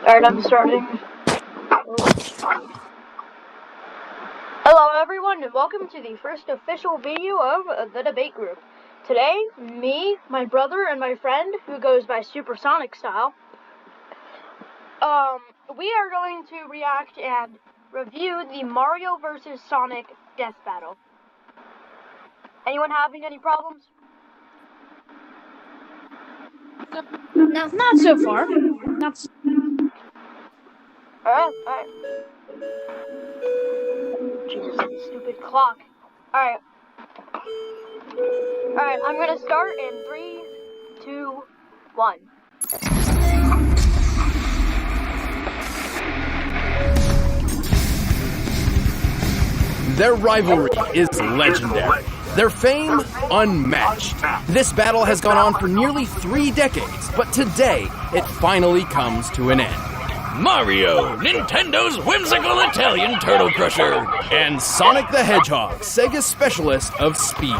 Alright, I'm starting. Hello everyone, and welcome to the first official video of the debate group. Today, me, my brother, and my friend, who goes by Supersonic Style, we are going to react and review the Mario vs. Sonic Death Battle. Anyone having any problems? No, not so far. Alright. Jesus, this stupid clock. Alright, I'm gonna start in 3, 2, 1. Their rivalry is legendary. Their fame, unmatched. This battle has gone on for nearly 3 decades, but today, it finally comes to an end. Mario, Nintendo's whimsical Italian turtle crusher. And Sonic the Hedgehog, Sega's specialist of speed.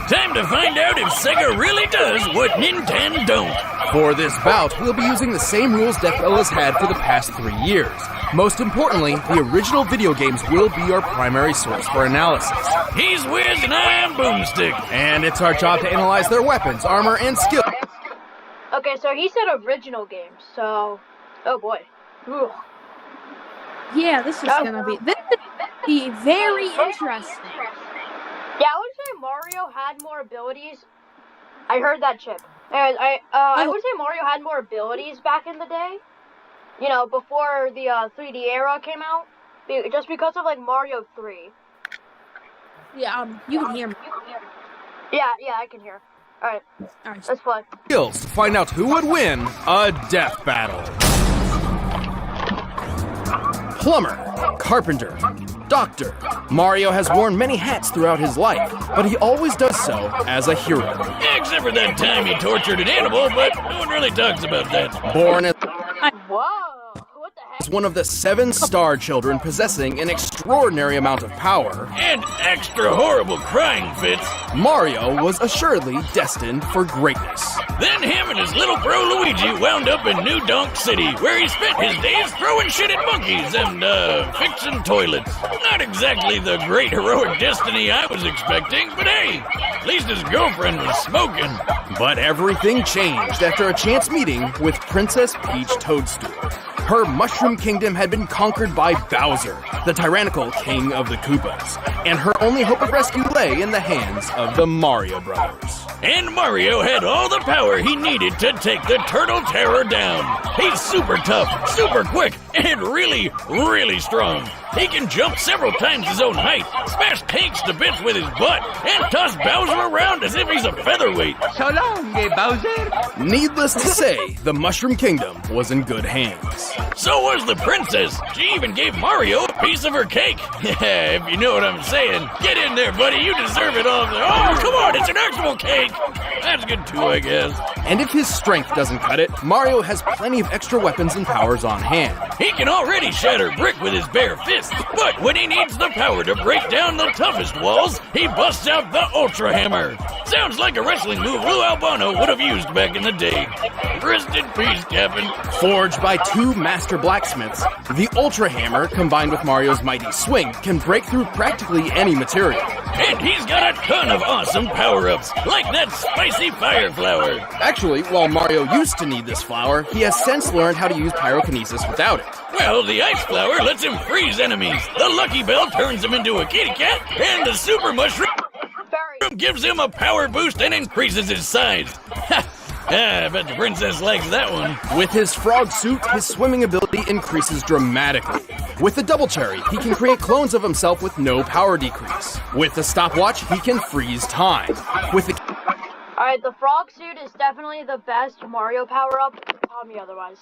Time to find out if Sega really does what Nintendo don't. For this bout, we'll be using the same rules Death Battle has had for the past 3 years. Most importantly, the original video games will be our primary source for analysis. He's Wiz and I'm Boomstick. And it's our job to analyze their weapons, armor, and skill. Okay, so he said original games, so... Oh boy. Ugh. Yeah, this is gonna be very interesting. Yeah, I would say Mario had more abilities. I heard that, Chip. Anyways, I would say Mario had more abilities back in the day. You know, before the 3D era came out. Just because of, like, Mario 3. Yeah, you can hear me. Yeah, I can hear. Alright, let's play. Skills to find out who would win a death battle. Plumber, carpenter, doctor. Mario has worn many hats throughout his life, but he always does so as a hero. Except for that time he tortured an animal, but no one really talks about that. Born as Whoa, what the heck? one of the 7 star children possessing an extraordinary amount of power, And extra horrible crying fits. Mario was assuredly destined for greatness. Then him and his little bro Luigi wound up in New Donk City, where he spent his days throwing shit at monkeys and, fixing toilets. Not exactly the great heroic destiny I was expecting, but hey, at least his girlfriend was smoking. But everything changed after a chance meeting with Princess Peach Toadstool. Her Mushroom Kingdom had been conquered by Bowser, the tyrannical king of the Koopas, and her only hope of rescue lay in the hands of the Mario Brothers. And Mario had all the power he needed to take the Turtle Terror down. He's super tough, super quick, and really, really strong. He can jump several times his own height, smash tanks to bits with his butt, and toss Bowser around as if he's a featherweight. So long, Bowser. Needless to say, the Mushroom Kingdom was in good hands. So was the princess. She even gave Mario a piece of her cake. Yeah, if you know what I'm saying. Get in there, buddy. You deserve it all. Oh, come on. It's an actual cake. That's good too, I guess. And if his strength doesn't cut it, Mario has plenty of extra weapons and powers on hand. He can already shatter brick with his bare fists, but when he needs the power to break down the toughest walls, he busts out the Ultra Hammer. Sounds like a wrestling move Lou Albano would have used back in the day. Rest in peace, Captain. Forged by 2 master blacksmiths, the Ultra Hammer, combined with Mario's mighty swing, can break through practically any material. And he's got a ton of awesome power-ups, like that spicy fire flower. Actually, while Mario used to need this flower, he has since learned how to use pyrokinesis without it. Well, the ice flower lets him freeze enemies, the Lucky Bell turns him into a kitty cat, and the Super Mushroom gives him a power boost and increases his size. Ha! I bet the princess likes that one. With his frog suit, his swimming ability increases dramatically. With the Double Cherry, he can create clones of himself with no power decrease. With the stopwatch, he can freeze time. With the... Alright, the frog suit is definitely the best Mario power-up. Tell me otherwise.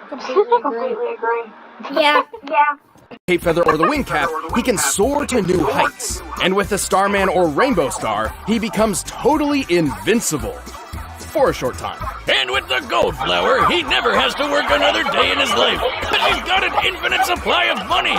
Completely agree. Yeah. Cape Feather or the Wing Cap, he can soar to new heights. And with the Starman or Rainbow Star, he becomes totally invincible. For a short time. And with the Gold Flower, he never has to work another day in his life. But he's got an infinite supply of money.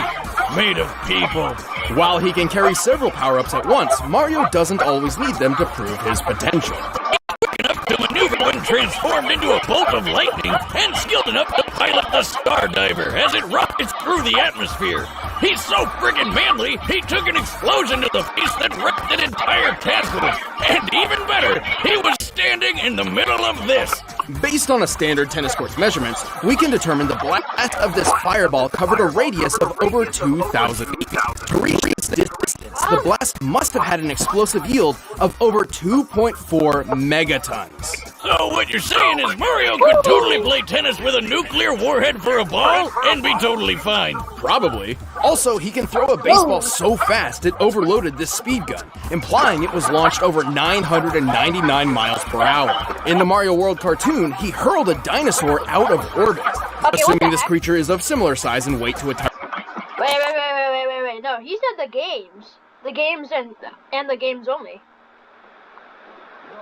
Made of people. While he can carry several power-ups at once, Mario doesn't always need them to prove his potential. Quick enough to maneuver when transformed into a bolt of lightning, and skilled enough to pilot the Star Diver as it rockets through the atmosphere. He's so friggin' manly, he took an explosion to the face that wrecked an entire castle. And even better, he was standing in the middle of this. Based on a standard tennis court's measurements, we can determine the blast of this fireball covered a radius of over 2,000 feet. To reach this distance, the blast must have had an explosive yield of over 2.4 megatons. So what you're saying is Mario could totally play tennis with a nuclear warhead for a ball and be totally fine. Probably. Also, he can throw a baseball so fast it overloaded this speed gun, implying it was launched over 999 miles per hour. In the Mario World cartoon, he hurled a dinosaur out of orbit, assuming this creature is of similar size and weight to a Wait. No, he said the games. The games and the games only.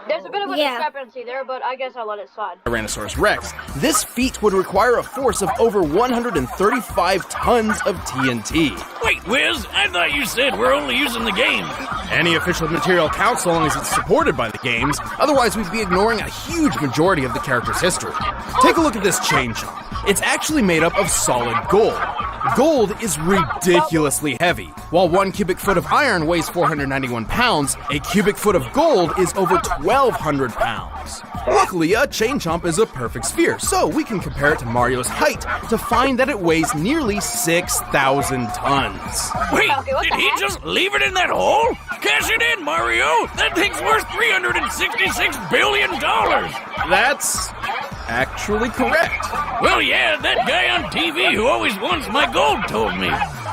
There's a bit of a discrepancy there, but I guess I'll let it slide. Tyrannosaurus Rex. This feat would require a force of over 135 tons of TNT. Wait, Wiz, I thought you said we're only using the games. Any official material counts so long as it's supported by the games, otherwise we'd be ignoring a huge majority of the character's history. Take a look at this chain chomp. It's actually made up of solid gold. Gold is ridiculously heavy. While 1 cubic foot of iron weighs 491 pounds, a cubic foot of gold is over 1,200 pounds. Luckily, a chain chomp is a perfect sphere, so we can compare it to Mario's height to find that it weighs nearly 6,000 tons. Wait, did he just leave it in that hole? Cash it in, Mario! That thing's worth $366 billion! That's actually correct. Well, yeah, that guy on TV who always wants my gold told me.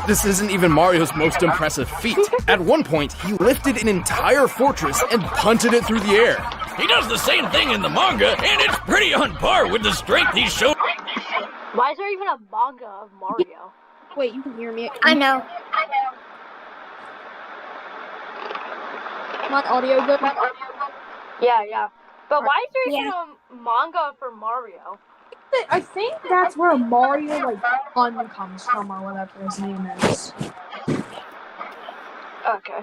This isn't even Mario's most impressive feat. At one point, he lifted an entire fortress and punted it through the air. He does the same thing in the manga, and it's pretty on par with the strength he showed. Why is there even a manga of Mario? Wait, you can hear me. I know. My audio good? Yeah. But why is there even a manga for Mario? I think that's where Mario, fun comes from, or whatever his name is. Okay.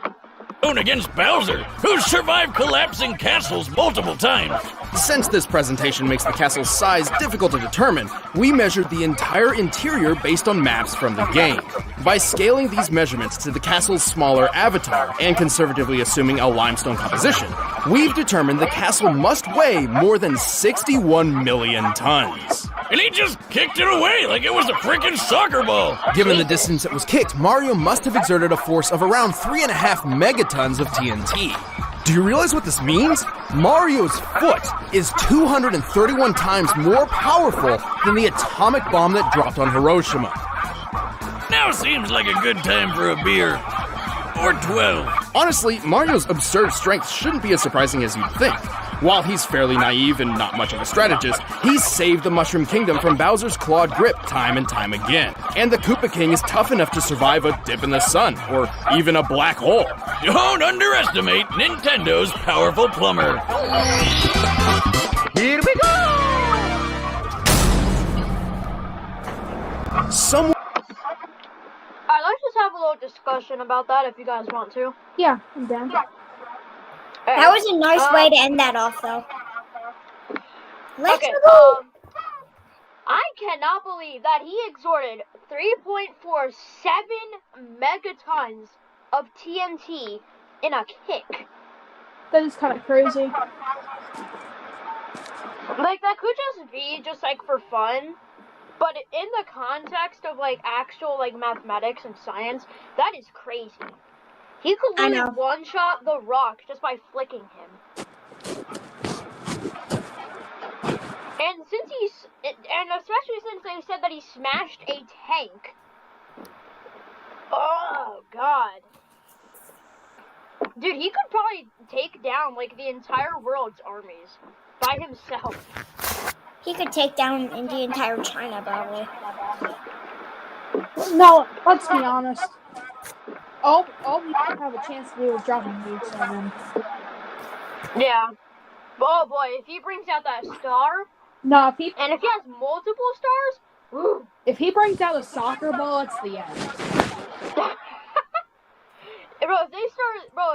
Against Bowser, who's survived collapsing castles multiple times. Since this presentation makes the castle's size difficult to determine, we measured the entire interior based on maps from the game. By scaling these measurements to the castle's smaller avatar, and conservatively assuming a limestone composition, we've determined the castle must weigh more than 61 million tons. And he just kicked it away like it was a freaking soccer ball. Given the distance it was kicked, Mario must have exerted a force of around 3.5 megatons of TNT. Do you realize what this means? Mario's foot is 231 times more powerful than the atomic bomb that dropped on Hiroshima. Now seems like a good time for a beer. Or 12. Honestly, Mario's absurd strength shouldn't be as surprising as you'd think. While he's fairly naive and not much of a strategist, he's saved the Mushroom Kingdom from Bowser's clawed grip time and time again. And the Koopa King is tough enough to survive a dip in the sun, or even a black hole. Don't underestimate Nintendo's powerful plumber. Here we go! Alright, let's just have a little discussion about that if you guys want to. Yeah, I'm down. That was a nice way to end that off, though. Let's Okay, go. I cannot believe that he exerted 3.47 megatons of TNT in a kick. That is kind of crazy. Like, that could just be just, for fun. But in the context of, actual, mathematics and science, that is crazy. He could literally one-shot the Rock just by flicking him. And especially since they said that he smashed a tank. Oh, God. Dude, he could probably take down, the entire world's armies by himself. He could take down the entire China, probably. No, let's be honest. All we have a chance to do is drop a nukes on him. Yeah. Oh boy, if he brings out that star, No, and if he has multiple stars, woo. if he brings out a soccer ball, it's the end. If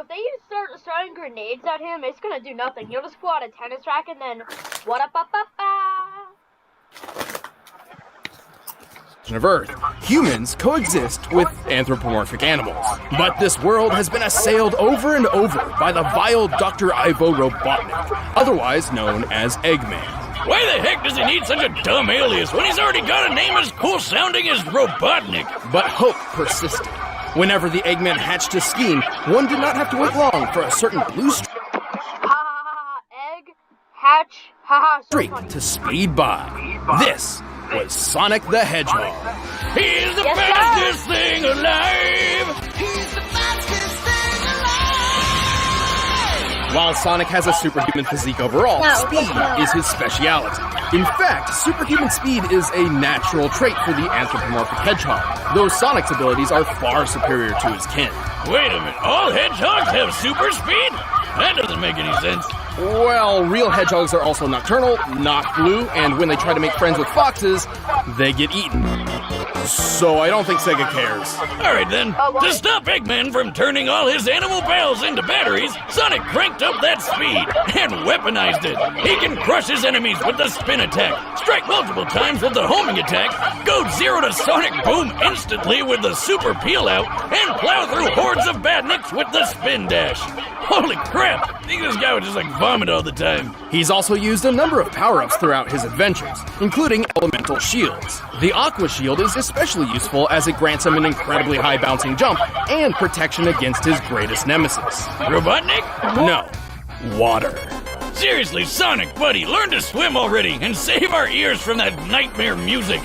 they start throwing grenades at him, it's gonna do nothing. He'll just pull out a tennis racket and then what up. Of Earth, humans coexist with anthropomorphic animals. But this world has been assailed over and over by the vile Dr. Ivo Robotnik, otherwise known as Eggman. Why the heck does he need such a dumb alias when he's already got a name as cool sounding as Robotnik? But hope persisted. Whenever the Eggman hatched his scheme, one did not have to wait long for a certain blue Egg, hatch, so streak funny. to speed by. This was Sonic the Hedgehog. He's the Yes, fastest thing alive! While Sonic has a superhuman physique overall, speed is his speciality. In fact, superhuman speed is a natural trait for the anthropomorphic hedgehog, though Sonic's abilities are far superior to his kin. Wait a minute, all hedgehogs have super speed? That doesn't make any sense. Well, real hedgehogs are also nocturnal, not blue, and when they try to make friends with foxes, they get eaten. So I don't think Sega cares. Alright then, to stop Eggman from turning all his animal pals into batteries, Sonic cranked up that speed and weaponized it. He can crush his enemies with the spin attack, strike multiple times with the homing attack, go 0 to Sonic Boom instantly with the super peel out, and plow through hordes of badniks with the spin dash. Holy crap! I think this guy would just vomit all the time. He's also used a number of power-ups throughout his adventures, including elemental shields. The Aqua Shield is especially useful as it grants him an incredibly high bouncing jump and protection against his greatest nemesis. Robotnik? No, water. Seriously, Sonic, buddy, learn to swim already and save our ears from that nightmare music.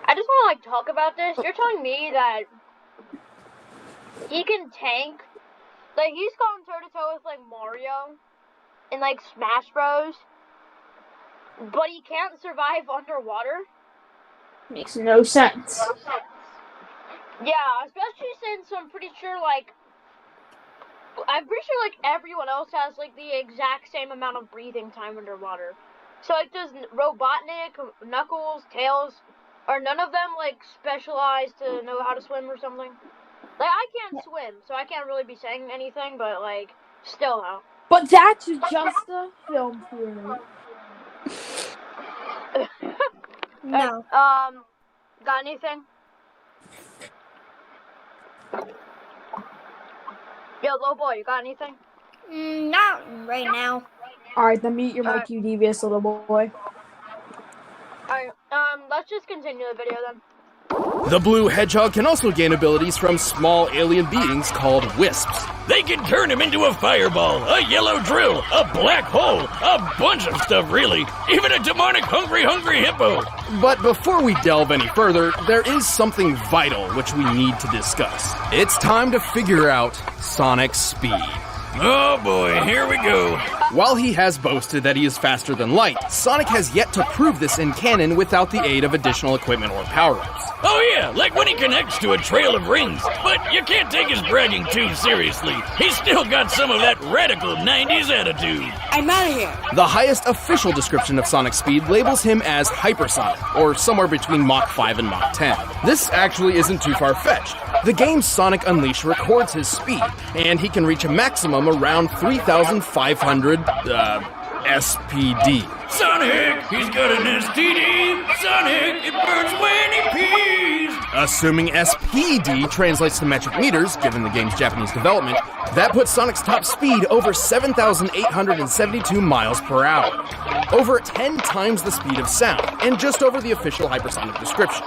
I just want to talk about this. You're telling me that he can tank, he's gone toe to toe with Mario in Smash Bros, but he can't survive underwater? Makes no sense. Yeah, especially since I'm pretty sure everyone else has the exact same amount of breathing time underwater. So does Robotnik, Knuckles, Tails, are none of them specialized to know how to swim or something? I can't swim, so I can't really be saying anything, but still though. But that's just a film theory. No. Got anything? Yo, little boy, you got anything? Not right now. Alright, then mute your mic, you devious little boy. Alright, let's just continue the video then. The blue hedgehog can also gain abilities from small alien beings called wisps. They can turn him into a fireball, a yellow drill, a black hole, a bunch of stuff really, even a demonic hungry hippo. But before we delve any further, there is something vital which we need to discuss. It's time to figure out Sonic's speed. Oh boy, here we go. While he has boasted that he is faster than light, Sonic has yet to prove this in canon without the aid of additional equipment or power-ups. Oh yeah, like when he connects to a trail of rings. But you can't take his bragging too seriously. He's still got some of that radical 90s attitude. I'm out of here. The highest official description of Sonic's speed labels him as hypersonic, or somewhere between Mach 5 and Mach 10. This actually isn't too far-fetched. The game Sonic Unleashed records his speed, and he can reach a maximum around 3,500, SPD. Sonic, he's got an STD. Sonic, it burns when he pees. Assuming SPD translates to metric meters, given the game's Japanese development, that puts Sonic's top speed over 7,872 miles per hour. Over 10 times the speed of sound, and just over the official hypersonic description.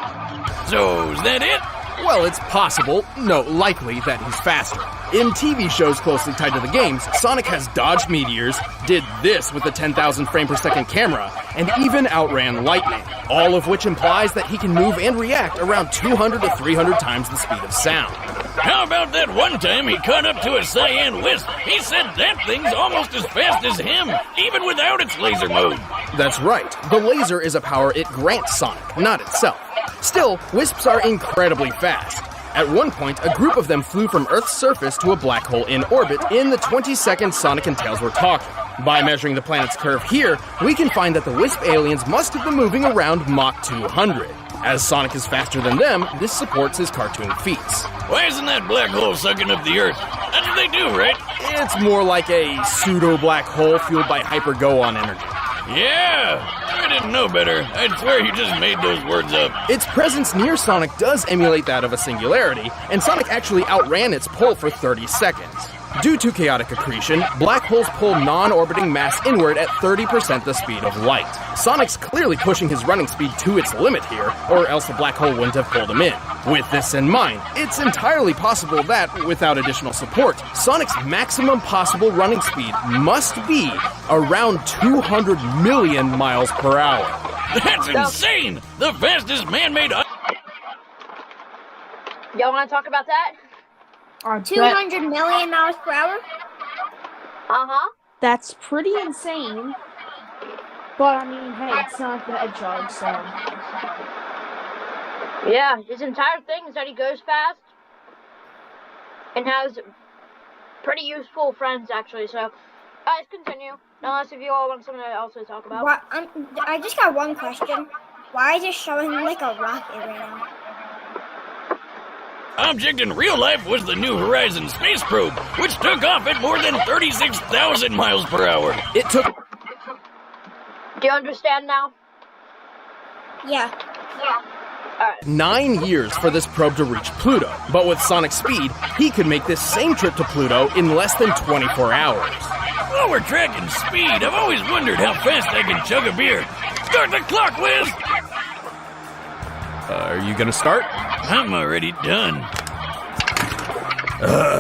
So, is that it? Well, it's possible, no, likely, that he's faster. In TV shows closely tied to the games, Sonic has dodged meteors, did this with a 10,000 frame per second camera, and even outran lightning, all of which implies that he can move and react around 200 to 300 times the speed of sound. How about that one time he caught up to a cyan wisp? He said that thing's almost as fast as him, even without its laser mode. That's right. The laser is a power it grants Sonic, not itself. Still, wisps are incredibly fast. At one point, a group of them flew from Earth's surface to a black hole in orbit in the 20 seconds Sonic and Tails were talking. By measuring the planet's curve here, we can find that the Wisp aliens must have been moving around Mach 200. As Sonic is faster than them, this supports his cartoon feats. Why isn't that black hole sucking up the Earth? That's what they do, right? It's more like a pseudo-black hole fueled by hyper-go-on energy. Yeah! I didn't know better. I'd swear you just made those words up. Its presence near Sonic does emulate that of a singularity, and Sonic actually outran its pull for 30 seconds. Due to chaotic accretion, black holes pull non-orbiting mass inward at 30% the speed of light. Sonic's clearly pushing his running speed to its limit here, or else the black hole wouldn't have pulled him in. With this in mind, it's entirely possible that, without additional support, Sonic's maximum possible running speed must be around 200 million miles per hour. That's insane! The fastest man-made... Y'all want to talk about that? 200 million miles per hour? Uh-huh. That's pretty insane. But, I mean, hey, it's not the Hedgehog, so... Yeah, his entire thing is that he goes fast and has pretty useful friends, actually, so... Guys, continue. Unless if you all want something else to talk about. I just got one question. Why is it showing like a rocket right now? Object in real life was the New Horizons space probe, which took off at more than 36,000 miles per hour. It took... Do you understand now? Yeah. Alright. 9 years for this probe to reach Pluto, but with Sonic's speed, he could make this same trip to Pluto in less than 24 hours. While we're tracking speed, I've always wondered how fast I can chug a beer. Start the clock, Wiz! Are you gonna start? I'm already done.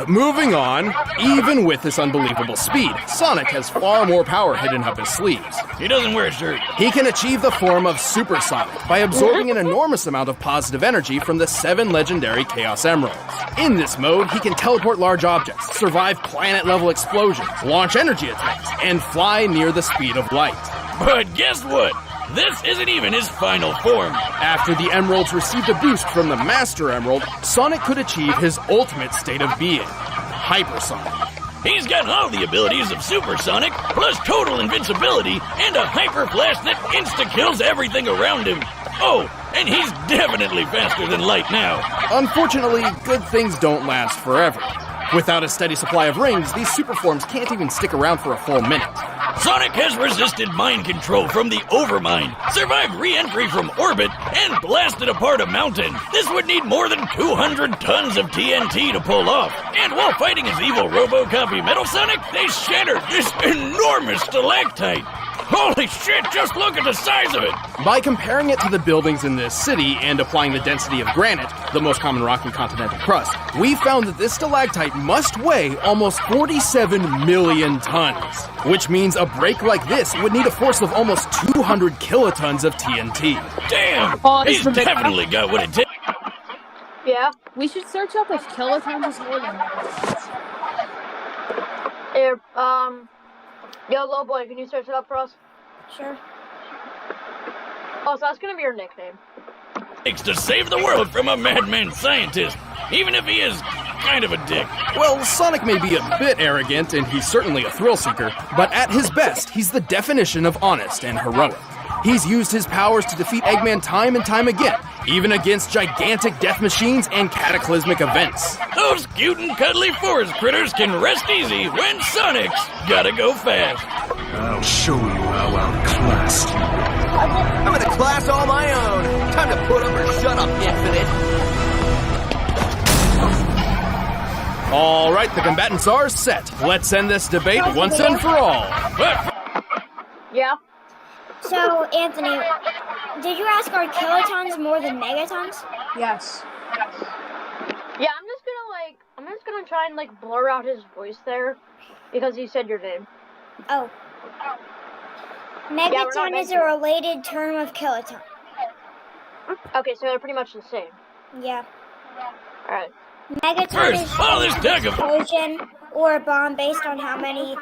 Moving on, even with this unbelievable speed, Sonic has far more power hidden up his sleeves. He doesn't wear a shirt. He can achieve the form of Super Sonic by absorbing an enormous amount of positive energy from the 7 legendary Chaos Emeralds. In this mode, he can teleport large objects, survive planet-level explosions, launch energy attacks, and fly near the speed of light. But guess what? This isn't even his final form. After the Emeralds received a boost from the Master Emerald, Sonic could achieve his ultimate state of being, Hypersonic. He's got all the abilities of Supersonic, plus total invincibility, and a hyper flash that insta-kills everything around him. Oh, and he's definitely faster than light now. Unfortunately, good things don't last forever. Without a steady supply of rings, these superforms can't even stick around for a full minute. Sonic has resisted mind control from the Overmind, survived re-entry from orbit, and blasted apart a mountain. This would need more than 200 tons of TNT to pull off. And while fighting his evil RoboCopy Metal Sonic, they shattered this enormous stalactite. Holy shit, just look at the size of it! By comparing it to the buildings in this city and applying the density of granite, the most common rock in continental crust, we found that this stalactite must weigh almost 47 million tons, which means a break like this would need a force of almost 200 kilotons of TNT. Damn! He's definitely got what it takes. Yeah? We should search up if kilotons is more than megatons. Here, yo, little boy, can you search it up for us? Sure. Oh, so that's gonna be your nickname. To save the world from a madman scientist, even if he is kind of a dick. Well, Sonic may be a bit arrogant, and he's certainly a thrill seeker, but at his best, he's the definition of honest and heroic. He's used his powers to defeat Eggman time and time again, even against gigantic death machines and cataclysmic events. Those cute and cuddly forest critters can rest easy when Sonic's gotta go fast. I'll show you how outclassed you are. I'm in a class all my own. Time to put up or shut up, Infinite. All right, the combatants are set. Let's end this debate once and for all. Yeah? So, Anthony, did you ask are kilotons more than megatons? Yes. Yeah, I'm just gonna try and blur out his voice there because he said your name. Oh. we're not Megaton is a related term of kiloton. Okay, so they're pretty much the same. Yeah. Alright. Megaton First, is all this talk an of... explosion or a bomb based on how many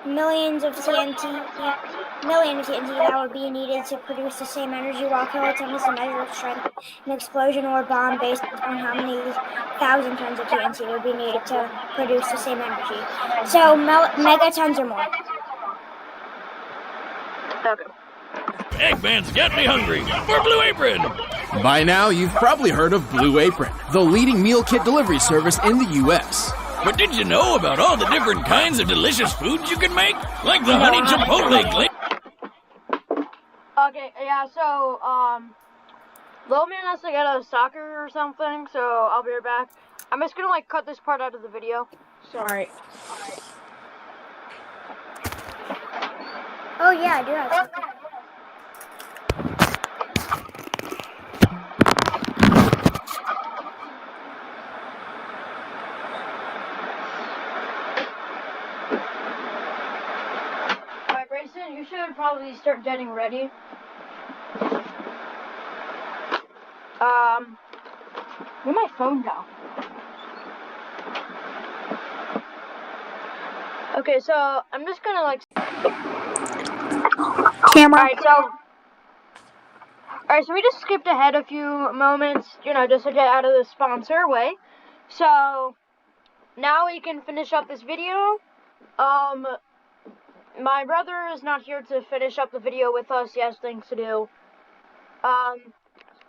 millions of TNT that would be needed to produce the same energy, while kiloton is the measure of strength. An explosion or a bomb based on how many 1,000 tons of TNT would be needed to produce the same energy. So megatons are more. Okay. Eggman's got me hungry for Blue Apron. By now, you've probably heard of Blue Apron, the leading meal kit delivery service in the U.S. But did you know about all the different kinds of delicious foods you can make? Like the honey chipotle glaze. Okay, yeah, so, Little Man has to get a soccer or something, so I'll be right back. I'm just gonna, like, cut this part out of the video. So. Alright. Oh yeah, I do have something. Alright, Grayson, you should probably start getting ready. Where'd my phone go? Okay, so I'm just gonna like. Camera. Alright, so we just skipped ahead a few moments, you know, just to get out of the sponsor way. So now we can finish up this video. My brother is not here to finish up the video with us. He has things to do.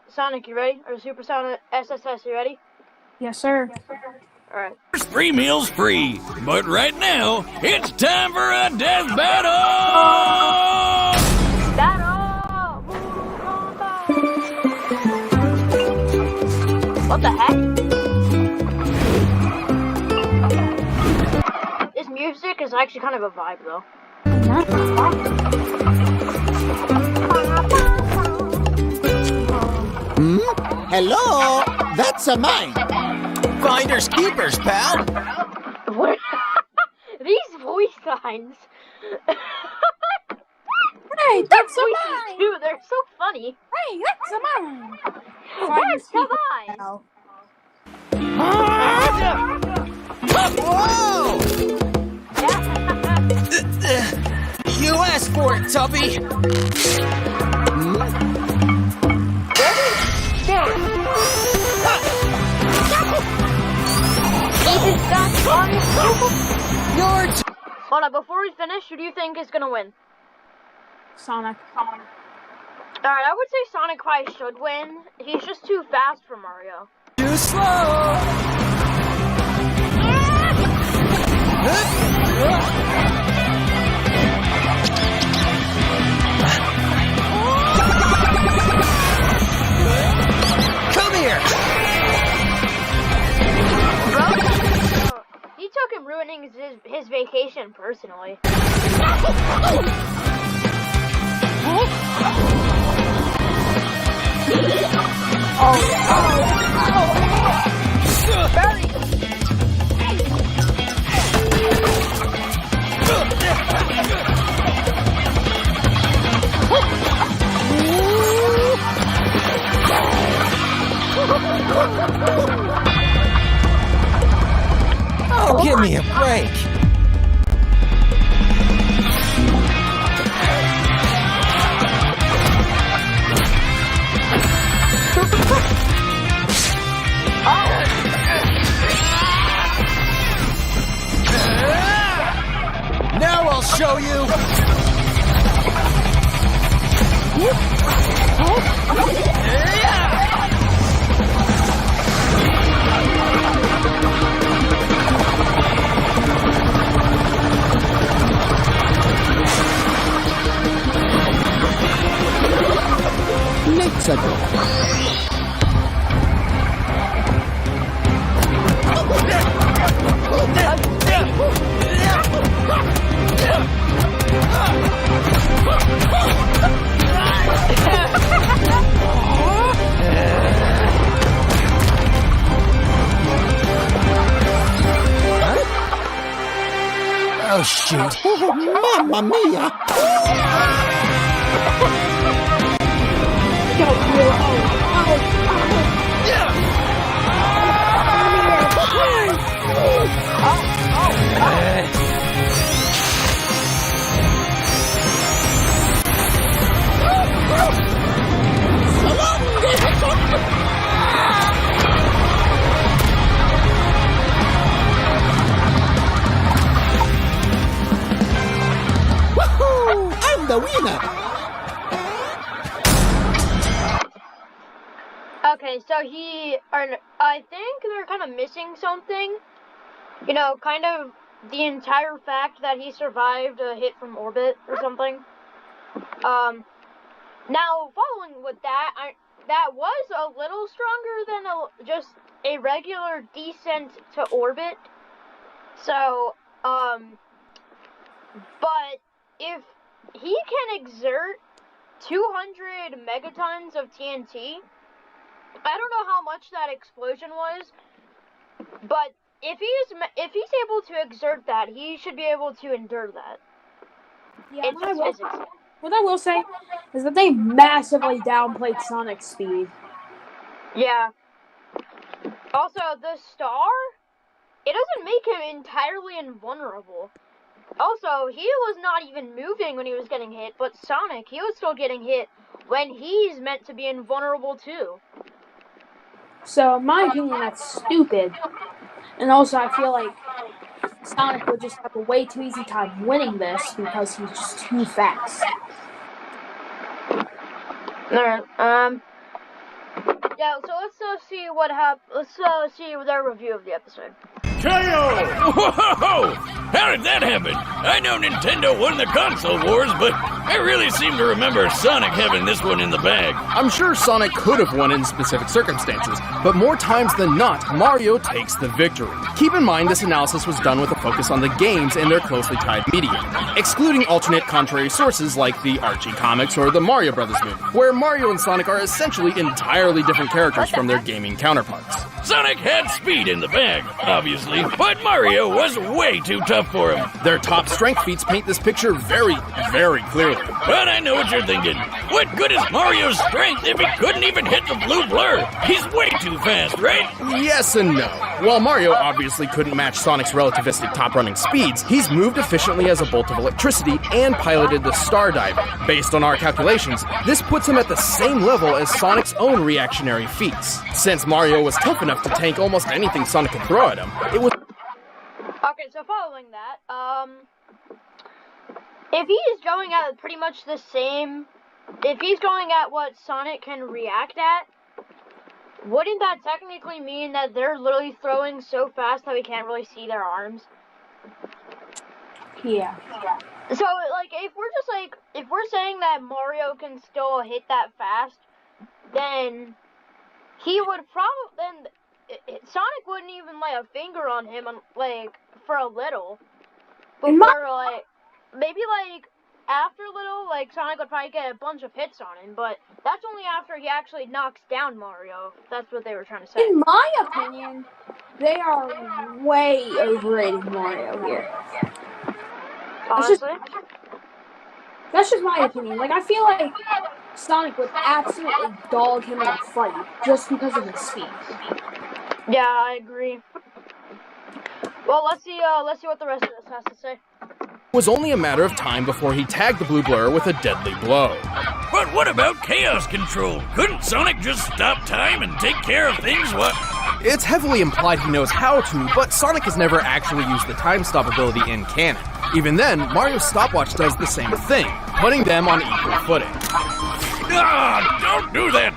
Sonic, you ready? Or Super Sonic SSS, you ready? Yes, sir. Alright. There's 3 meals free. But right now, it's time for a death battle! Battle! What the heck? This music is actually kind of a vibe, though. Hello? That's a mine. Finders keepers, pal. What? These voice lines. Hey, that's a mine. Dude, they're so funny. Hey, that's a mine. That's a mine. Whoa! You asked for it, Tubby. Hold on, before we finish, who do you think is gonna win? Sonic. Alright, I would say Sonic probably should win. He's just too fast for Mario. Too slow. Come here. He took him ruining his vacation personally. Oh, give me a break. Now I'll show you. Let's go. Oh, shoot. Mamma mia. Woohoo! I'm the winner. so I think they're kind of missing something. You know, kind of the entire fact that he survived a hit from orbit or something. Now, following with that, that was a little stronger than just a regular descent to orbit. So, but if he can exert 200 megatons of TNT, I don't know how much that explosion was, but if he's able to exert that, he should be able to endure that. Yeah, It's just physics. what I will say is that they massively downplayed Sonic's speed. Yeah. Also, the star, it doesn't make him entirely invulnerable. Also, he was not even moving when he was getting hit, but Sonic, he was still getting hit when he's meant to be invulnerable too. So, in my opinion, that's stupid. And also, I feel like Sonic would just have a way too easy time winning this because he's just too fast. Alright, yeah, so let's see what happened. Let's see their review of the episode. KO! Whoa! How did that happen? I know Nintendo won the console wars, but I really seem to remember Sonic having this one in the bag. I'm sure Sonic could have won in specific circumstances, but more times than not, Mario takes the victory. Keep in mind this analysis was done with a focus on the games and their closely tied media, excluding alternate contrary sources like the Archie comics or the Mario Brothers movie, where Mario and Sonic are essentially entirely different characters from their gaming counterparts. Sonic had speed in the bag, obviously, but Mario was way too tough for him. Their top strength feats paint this picture very, very clearly. But I know what you're thinking. What good is Mario's strength if he couldn't even hit the blue blur? He's way too fast, right? Yes and no. While Mario obviously couldn't match Sonic's relativistic top-running speeds, he's moved efficiently as a bolt of electricity and piloted the Star Diver. Based on our calculations, this puts him at the same level as Sonic's own reactionary feats. Since Mario was tough enough to tank almost anything Sonic could throw at him, it was... Okay, so following that, if he's going at pretty much the same, if he's going at what Sonic can react at, wouldn't that technically mean that they're literally throwing so fast that we can't really see their arms? Yeah. So, like, if we're saying that Mario can still hit that fast, then he would probably, Sonic wouldn't even lay a finger on him, like, for a little. Before, like, maybe, like, after a little, like, Sonic would probably get a bunch of hits on him, but that's only after he actually knocks down Mario, if that's what they were trying to say. In my opinion, they are way overrating Mario here. Honestly? That's just my opinion. Like, I feel like Sonic would absolutely dog him in a fight just because of his speed. Yeah, I agree. Well, let's see what the rest of this has to say. It was only a matter of time before he tagged the blue blur with a deadly blow. But what about chaos control? Couldn't Sonic just stop time and take care of things? What? It's heavily implied he knows how to, but Sonic has never actually used the time stop ability in canon. Even then, Mario's stopwatch does the same thing, putting them on equal footing. Ah, don't do that!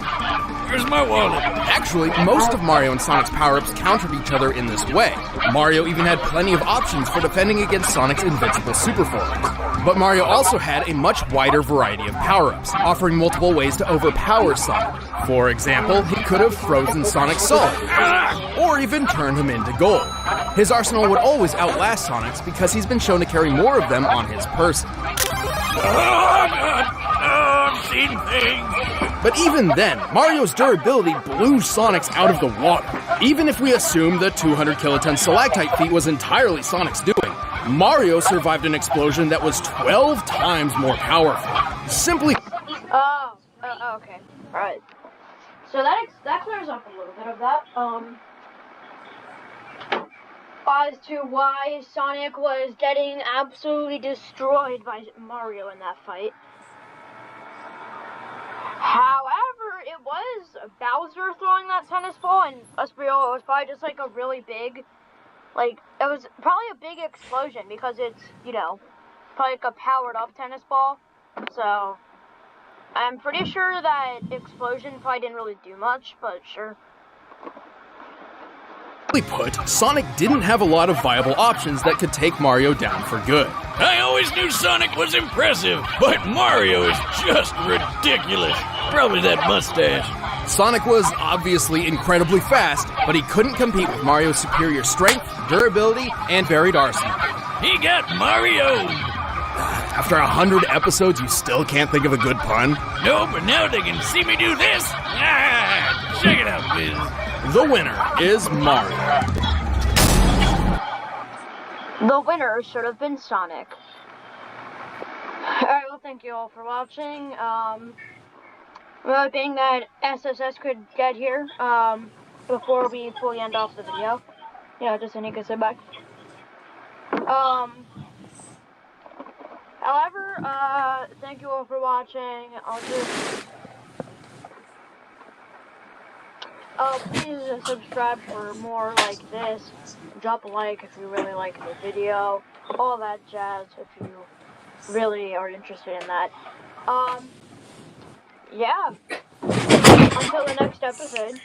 Where's my wallet? Actually, most of Mario and Sonic's power-ups countered each other in this way. Mario even had plenty of options for defending against Sonic's invincible super forms. But Mario also had a much wider variety of power-ups, offering multiple ways to overpower Sonic. For example, he could have frozen Sonic solid, or even turned him into gold. His arsenal would always outlast Sonic's because he's been shown to carry more of them on his person. I've seen things. But even then, Mario's durability blew Sonic's out of the water. Even if we assume the 200 kiloton stalactite feat was entirely Sonic's doing, Mario survived an explosion that was 12 times more powerful. Simply... Okay. Alright. So that clears up a little bit of that. As to why Sonic was getting absolutely destroyed by Mario in that fight. However, it was Bowser throwing that tennis ball, and let's be real, it was probably just like a really big, like, it was probably a big explosion because it's, you know, probably like a powered up tennis ball. So, I'm pretty sure that explosion probably didn't really do much, but sure. Put, Sonic didn't have a lot of viable options that could take Mario down for good. I always knew Sonic was impressive, but Mario is just ridiculous. Probably that mustache. Sonic was obviously incredibly fast, but he couldn't compete with Mario's superior strength, durability, and varied arsenal. He got Mario! After 100 episodes, you still can't think of a good pun? No, but now they can see me do this. Ah, check it out, Biz. The winner is Mario. The winner should have been Sonic. Alright, well, thank you all for watching. We're hoping that SSS could get here before we fully end off the video. Yeah, just so he could sit back. However, thank you all for watching. Please subscribe for more like this. Drop a like if you really like the video. All that jazz if you really are interested in that. Yeah. Until the next episode.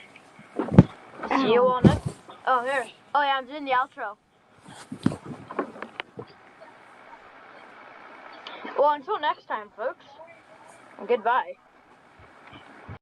See you all next. Oh, here. Oh yeah, I'm doing the outro. Well, until next time, folks. Goodbye.